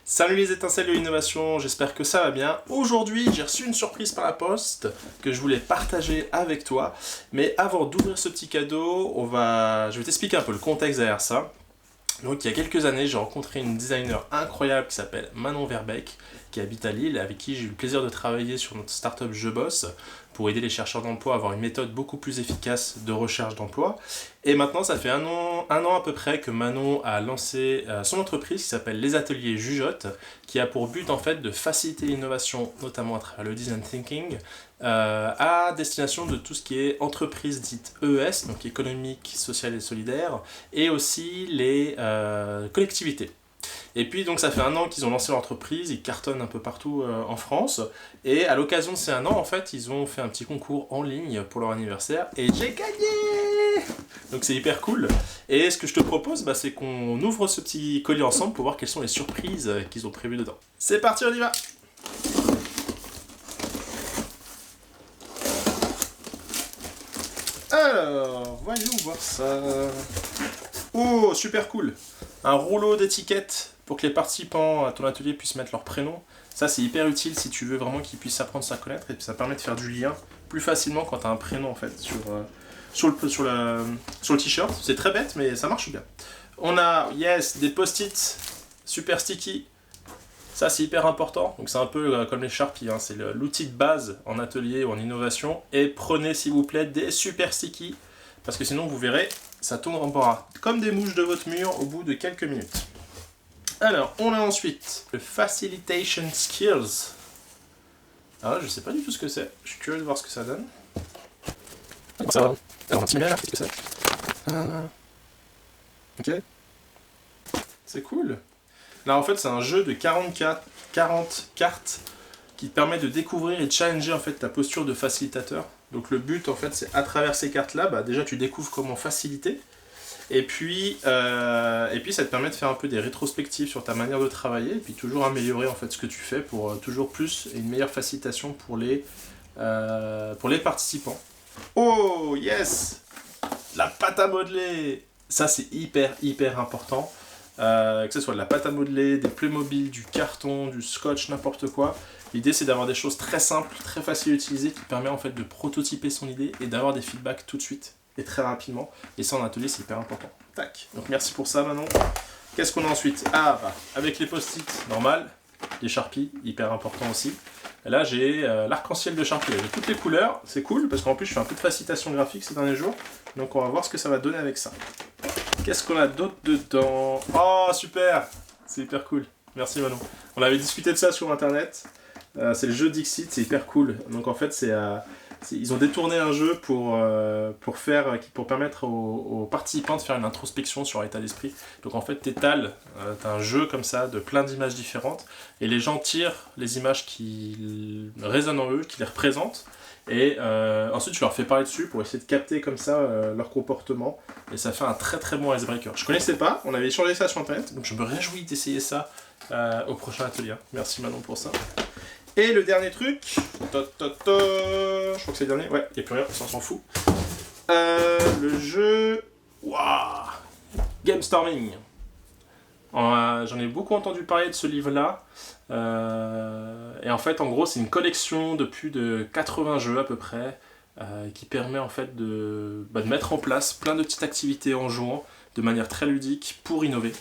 Salut les étincelles de l'innovation, j'espère que ça va bien. Aujourd'hui, j'ai reçu une surprise par la poste que je voulais partager avec toi. Mais avant d'ouvrir ce petit cadeau, je vais t'expliquer un peu le contexte derrière ça. Donc il y a quelques années, j'ai rencontré une designer incroyable qui s'appelle Manon Verbeek, qui habite à Lille, avec qui j'ai eu le plaisir de travailler sur notre startup Je Bosse pour aider les chercheurs d'emploi à avoir une méthode beaucoup plus efficace de recherche d'emploi. Et maintenant, ça fait un an à peu près que Manon a lancé son entreprise qui s'appelle Les Ateliers Jugeote, qui a pour but en fait de faciliter l'innovation, notamment à travers le design thinking, à destination de tout ce qui est entreprise dite ES, donc économique, sociale et solidaire, et aussi les collectivités. Et puis donc ça fait un an qu'ils ont lancé l'entreprise, ils cartonnent un peu partout en France, et à l'occasion de ces un an, en fait, ils ont fait un petit concours en ligne pour leur anniversaire, et j'ai gagné! Donc c'est hyper cool. Et ce que je te propose, c'est qu'on ouvre ce petit colis ensemble pour voir quelles sont les surprises qu'ils ont prévues dedans. C'est parti, on y va! Alors, voyons voir ça. Oh, super cool. Un rouleau d'étiquettes pour que les participants à ton atelier puissent mettre leur prénom. Ça, c'est hyper utile si tu veux vraiment qu'ils puissent apprendre à se connaître, et ça permet de faire du lien plus facilement quand tu as un prénom en fait sur le t-shirt. C'est très bête, mais ça marche bien. On a, yes, des post-it super sticky. Ça, c'est hyper important. Donc, c'est un peu comme les Sharpies, hein. C'est l'outil de base en atelier ou en innovation. Et prenez, s'il vous plaît, des super sticky. Parce que sinon, vous verrez, ça tombera comme des mouches de votre mur au bout de quelques minutes. Alors, on a ensuite le Facilitation Skills. Alors là, je sais pas du tout ce que c'est. Je suis curieux de voir ce que ça donne. Ça va. Alors, un petit là, qu'est-ce que c'est? Ok. C'est cool. Là, en fait, c'est un jeu de 40 cartes qui te permet de découvrir et de challenger en fait, ta posture de facilitateur. Donc le but, en fait, c'est à travers ces cartes-là, déjà tu découvres comment faciliter. Et puis ça te permet de faire un peu des rétrospectives sur ta manière de travailler, et puis toujours améliorer en fait ce que tu fais pour toujours plus et une meilleure facilitation pour les participants. Oh yes! La pâte à modeler! Ça c'est hyper important. Que ce soit de la pâte à modeler, des Playmobil, du carton, du scotch, n'importe quoi. L'idée c'est d'avoir des choses très simples, très faciles à utiliser, qui permet en fait de prototyper son idée et d'avoir des feedbacks tout de suite et très rapidement. Et ça en atelier c'est hyper important. Tac. Donc merci pour ça Manon. Qu'est-ce qu'on a ensuite? Avec les post-it, normal, les Sharpies, hyper important aussi. Et là j'ai l'arc-en-ciel de Sharpie, avec toutes les couleurs, c'est cool parce qu'en plus je fais un peu de facilitation graphique ces derniers jours. Donc on va voir ce que ça va donner avec ça. Qu'est-ce qu'on a d'autre dedans? Oh super! C'est hyper cool. Merci Manon. On avait discuté de ça sur internet. C'est le jeu Dixit, c'est hyper cool. Donc en fait, ils ont détourné un jeu pour permettre aux participants de faire une introspection sur l'état d'esprit. Donc en fait, t'as un jeu comme ça de plein d'images différentes et les gens tirent les images qui résonnent en eux, qui les représentent. Et ensuite, tu leur fais parler dessus pour essayer de capter comme ça leur comportement. Et ça fait un très bon icebreaker. Je connaissais pas, on avait échangé ça sur internet, donc je me réjouis d'essayer ça au prochain atelier. Merci Manon pour ça. Et le dernier truc, je crois que c'est le dernier, ouais, il n'y a plus rien, ça on s'en fout. Le jeu, waouh, Game Storming. J'en ai beaucoup entendu parler de ce livre-là. Et en fait, en gros, c'est une collection de plus de 80 jeux à peu près, qui permet en fait de mettre en place plein de petites activités en jouant de manière très ludique pour innover.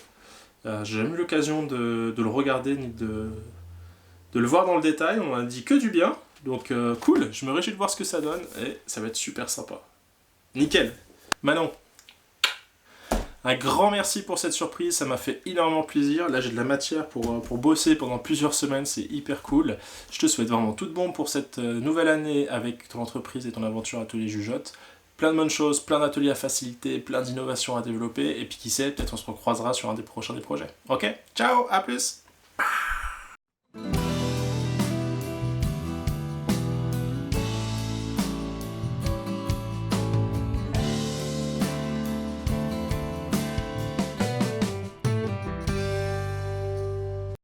J'ai jamais eu l'occasion de le regarder ni de le voir dans le détail, on m'a dit que du bien, donc cool, je me réjouis de voir ce que ça donne, et ça va être super sympa. Nickel. Manon, un grand merci pour cette surprise, ça m'a fait énormément plaisir. Là j'ai de la matière pour bosser pendant plusieurs semaines, c'est hyper cool. Je te souhaite vraiment tout de bon pour cette nouvelle année avec ton entreprise et ton aventure Atelier Jugeote. Plein de bonnes choses, plein d'ateliers à faciliter, plein d'innovations à développer, et puis qui sait, peut-être on se recroisera sur un des prochains projets. Ok, ciao, à plus!